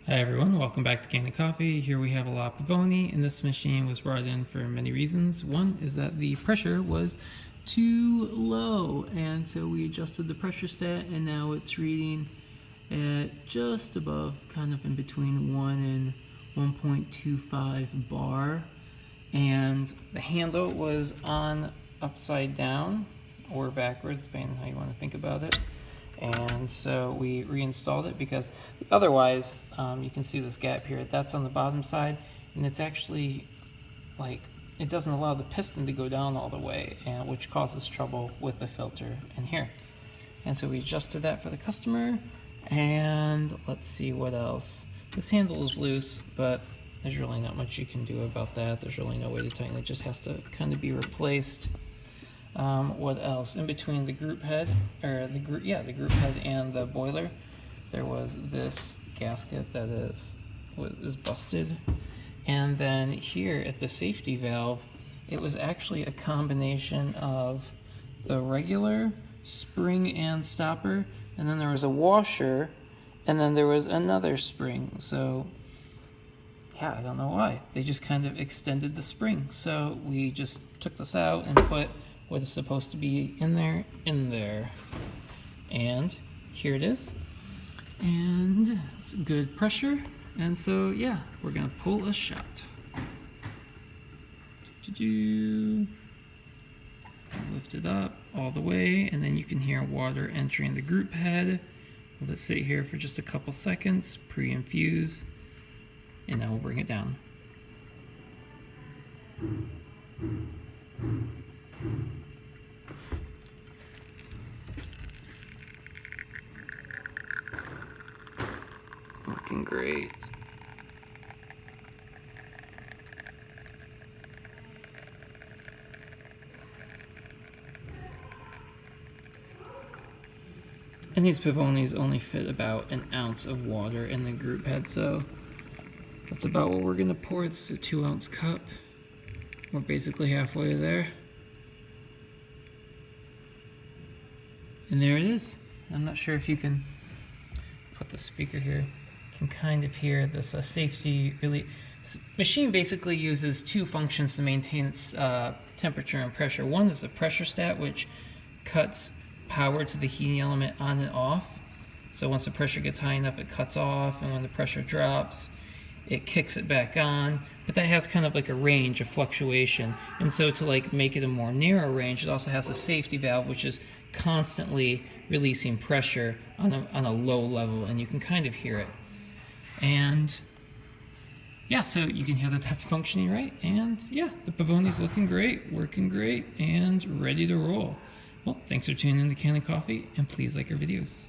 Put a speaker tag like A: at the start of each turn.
A: Hi everyone, welcome back to Candy Coffee. Here we have a La Pavoni, and this machine was brought in for many reasons. One is that the pressure was too low, and so we adjusted the pressure stat, and now it's reading at just above, kind of in between 1 and 1.25 bar. And the handle was on upside down or backwards, depending on how you want to think about it. And so we reinstalled it because otherwise you can see this gap here, that's on the bottom side, and it's actually like it doesn't allow the piston to go down all the way, and which causes trouble with the filter in here. And so we adjusted that for the customer. And let's see what else. This handle is loose, but there's really not much you can do about that. There's really no way to tighten it. It just has to kind of be replaced. What else? In between the group head, or the group head and the boiler, there was this gasket that is busted. And then here at the safety valve, it was actually a combination of the regular spring and stopper, and then there was a washer, and then there was another spring. So yeah, I don't know why. They just kind of extended the spring. So we just took this out and put what is supposed to be in there. And here it is. And it's good pressure. And so, yeah, we're gonna pull a shot. Lift it up all the way, and then you can hear water entering the group head. We'll just sit here for just a couple seconds, pre-infuse, and then we'll bring it down. Looking great. And these Pavonis only fit about an ounce of water in the group head, so that's about what we're gonna pour. It's a 2-ounce cup. We're basically halfway there. And there it is. I'm not sure if you can put the speaker here. You can kind of hear this safety really. Machine basically uses two functions to maintain its temperature and pressure. One is the pressure stat, which cuts power to the heating element on and off. So once the pressure gets high enough, it cuts off, and when the pressure drops, it kicks it back on. But that has kind of like a range of fluctuation. And so to like make it a more narrow range, it also has a safety valve, which is constantly releasing pressure on a low level, and you can kind of hear it. And yeah, so you can hear that that's functioning right. And yeah, the Pavoni's looking great, working great, and ready to roll. Well, thanks for tuning in to Candy Coffee, and please like our videos.